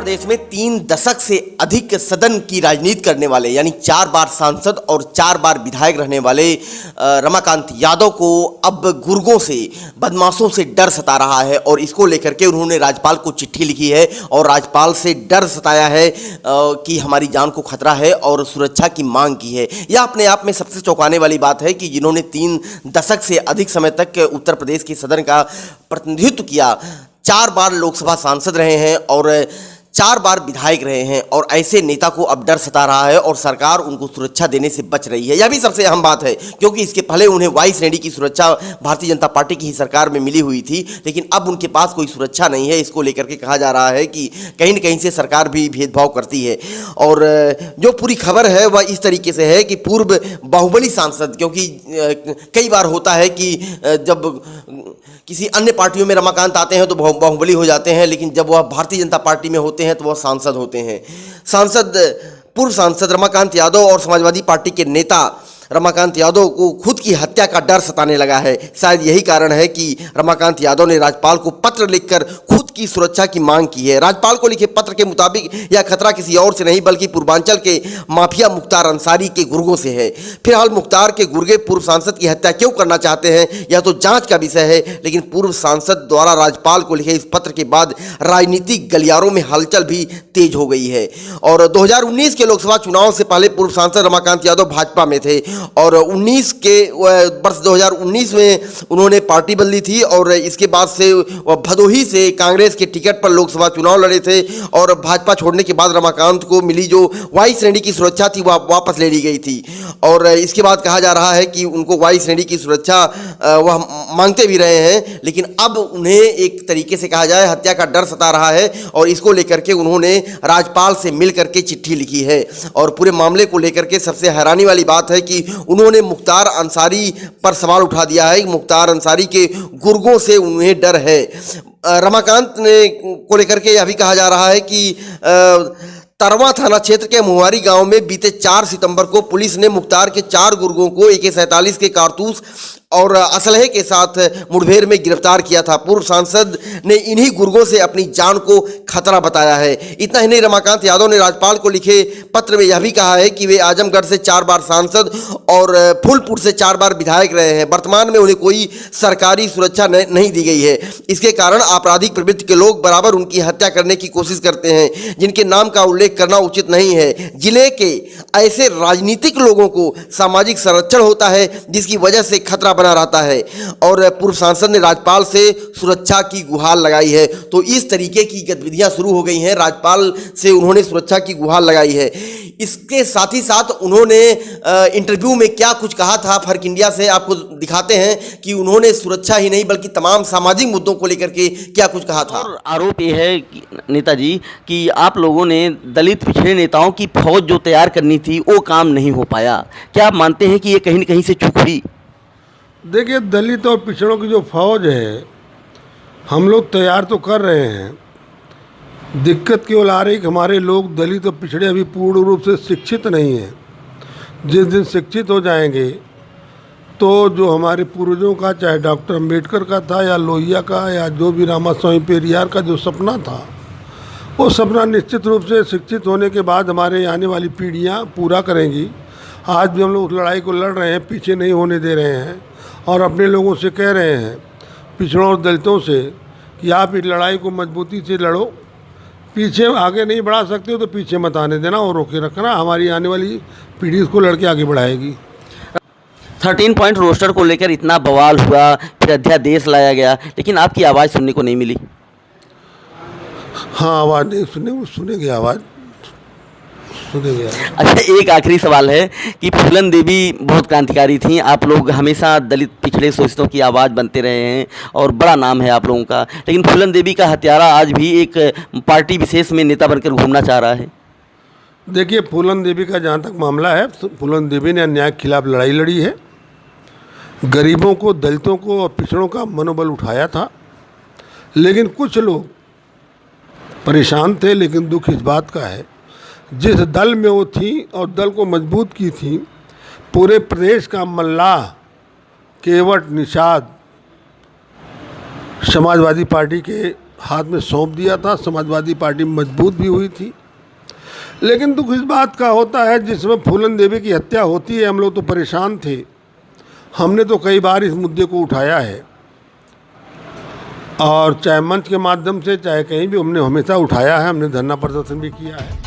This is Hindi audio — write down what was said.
प्रदेश में 3 दशक से अधिक सदन की राजनीति करने वाले यानी 4 बार सांसद और 4 बार विधायक रहने वाले रमाकांत यादव को अब गुर्गों से, बदमाशों से डर सता रहा है और इसको लेकर के उन्होंने राज्यपाल को चिट्ठी लिखी है और राज्यपाल से डर सताया है कि हमारी जान को खतरा है और सुरक्षा की मांग की है। यह अपने आप में सबसे चौंकाने वाली बात है कि जिन्होंने 3 दशक से अधिक समय तक उत्तर प्रदेश के सदन का प्रतिनिधित्व किया, 4 बार लोकसभा सांसद रहे हैं और 4 बार विधायक रहे हैं और ऐसे नेता को अब डर सता रहा है और सरकार उनको सुरक्षा देने से बच रही है। यह भी सबसे अहम बात है क्योंकि इसके पहले उन्हें वाई श्रेणी की सुरक्षा भारतीय जनता पार्टी की ही सरकार में मिली हुई थी, लेकिन अब उनके पास कोई सुरक्षा नहीं है। इसको लेकर के कहा जा रहा है कि कहीं न कहीं से सरकार भी भेदभाव करती है। और जो पूरी खबर है वह इस तरीके से है कि पूर्व बाहुबली सांसद, क्योंकि कई बार होता है कि जब किसी अन्य पार्टियों में रमाकांत आते हैं तो बाहुबली हो जाते हैं, लेकिन जब वह भारतीय जनता पार्टी में होते हैं तो वह सांसद होते हैं। पूर्व सांसद रमाकांत यादव और समाजवादी पार्टी के नेता रमाकांत यादव को खुद की हत्या का डर सताने लगा है। शायद यही कारण है कि रमाकांत यादव ने राज्यपाल को पत्र लिखकर खुद की सुरक्षा की मांग की है। राज्यपाल को लिखे पत्र के मुताबिक यह खतरा किसी और से नहीं बल्कि पूर्वांचल के माफिया मुख्तार अंसारी के गुर्गों से है। फिलहाल मुख्तार के गुर्गे पूर्व सांसद की हत्या क्यों करना चाहते हैं यह तो जांच का विषय है, लेकिन पूर्व सांसद द्वारा राज्यपाल को लिखे इस पत्र के बाद राजनीतिक गलियारों में हलचल भी तेज हो गई है। और 2019 के लोकसभा चुनाव से पहले पूर्व सांसद रमाकांत यादव भाजपा में थे और 2019 में उन्होंने पार्टी बदली थी और इसके बाद से वह भदोही से कांग्रेस के टिकट पर लोकसभा चुनाव लड़े थे और भाजपा छोड़ने के बाद रमाकांत को मिली जो वाई श्रेणी की सुरक्षा थी वह वापस ले ली गई थी। और इसके बाद कहा जा रहा है कि उनको वाई श्रेणी की सुरक्षा वह मांगते भी रहे हैं, लेकिन अब उन्हें एक तरीके से कहा जाए हत्या का डर सता रहा है और इसको लेकर के उन्होंने राज्यपाल से मिल करके चिट्ठी लिखी है। और पूरे मामले को लेकर के सबसे हैरानी वाली बात है कि उन्होंने मुख्तार अंसारी पर सवाल उठा दिया है। मुख्तार अंसारी के गुर्गों से उन्हें डर है। रमाकांत ने को लेकर के यह भी कहा जा रहा है कि तरवा थाना क्षेत्र के मुहारी गांव में बीते 4 सितंबर को पुलिस ने मुख्तार के 4 गुर्गों को AK-47 के कारतूस और असलहे के साथ मुठभेड़ में गिरफ्तार किया था। पूर्व सांसद ने इन्हीं गुर्गों से अपनी जान को खतरा बताया है। इतना ही नहीं, रमाकांत यादव ने राज्यपाल को लिखे पत्र में यह भी कहा है कि वे आजमगढ़ से 4 बार सांसद और फूलपुर से 4 बार विधायक रहे हैं। वर्तमान में उन्हें कोई सरकारी सुरक्षा नहीं दी गई है। इसके कारण आपराधिक प्रवृत्ति के लोग बराबर उनकी हत्या करने की कोशिश करते हैं, जिनके नाम का उल्लेख करना उचित नहीं है। जिले के ऐसे राजनीतिक लोगों को सामाजिक संरक्षण होता है जिसकी वजह से खतरा बना रहता है। और पूर्व सांसद ने राज्यपाल से सुरक्षा की गुहार लगाई है। तो इस तरीके की गतिविधियां शुरू हो गई हैं। राज्यपाल से उन्होंने सुरक्षा की गुहार लगाई है। इसके साथ ही साथ उन्होंने इंटरव्यू में क्या कुछ कहा था फर्क इंडिया से आपको दिखाते हैं कि उन्होंने सुरक्षा ही नहीं बल्कि तमाम सामाजिक मुद्दों को लेकर के क्या कुछ कहा था। और आरोप ये है नेताजी कि आप लोगों ने दलित पिछड़े नेताओं की फौज जो तैयार करनी थी वो काम नहीं हो पाया। क्या आप मानते हैं कि ये कहीं न कहीं से चूक हुई? देखिए, दलित और पिछड़ों की जो फौज है हम लोग तैयार तो कर रहे हैं। दिक्कत केवल आ रही कि हमारे लोग दलित और पिछड़े अभी पूर्ण रूप से शिक्षित नहीं हैं। जिस दिन शिक्षित हो जाएंगे तो जो हमारे पूर्वजों का, चाहे डॉक्टर अम्बेडकर का था या लोहिया का या जो भी रामास्वामी पेरियार का जो सपना था, वो सपना निश्चित रूप से शिक्षित होने के बाद हमारे आने वाली पीढ़ियाँ पूरा करेंगी। आज भी हम लोग उस लड़ाई को लड़ रहे हैं, पीछे नहीं होने दे रहे हैं और अपने लोगों से कह रहे हैं, पिछड़ों और दलितों से, कि आप इस लड़ाई को मजबूती से लड़ो। पीछे आगे नहीं बढ़ा सकते हो तो पीछे मत आने देना और रोके रखना। हमारी आने वाली पीढ़ी इसको लड़के आगे बढ़ाएगी। 13 पॉइंट रोस्टर को लेकर इतना बवाल हुआ, फिर अध्यादेश लाया गया, लेकिन आपकी आवाज़ सुनने को नहीं मिली। हाँ, आवाज़ नहीं सुनेंगे, आवाज़ सुनेंगे। अच्छा, एक आखिरी सवाल है कि फूलन देवी बहुत क्रांतिकारी थी। आप लोग हमेशा दलित पिछड़े शोषितों की आवाज़ बनते रहे हैं और बड़ा नाम है आप लोगों का, लेकिन फूलन देवी का हत्यारा आज भी एक पार्टी विशेष में नेता बनकर घूमना चाह रहा है। देखिए, फूलन देवी का जहाँ तक मामला है, फूलन देवी ने अन्याय के खिलाफ लड़ाई लड़ी है, गरीबों को, दलितों को और पिछड़ों का मनोबल उठाया था। लेकिन कुछ लोग परेशान थे। लेकिन दुख इस बात का है, जिस दल में वो थी और दल को मजबूत की थी, पूरे प्रदेश का मल्लाह, केवट, निषाद, समाजवादी पार्टी के हाथ में सौंप दिया था, समाजवादी पार्टी मजबूत भी हुई थी। लेकिन दुख इस बात का होता है, जिसमें फूलन देवी की हत्या होती है हम लोग तो परेशान थे। हमने तो कई बार इस मुद्दे को उठाया है, और चाहे मंच के माध्यम से चाहे कहीं भी हमने हमेशा उठाया है, हमने धरना प्रदर्शन भी किया है।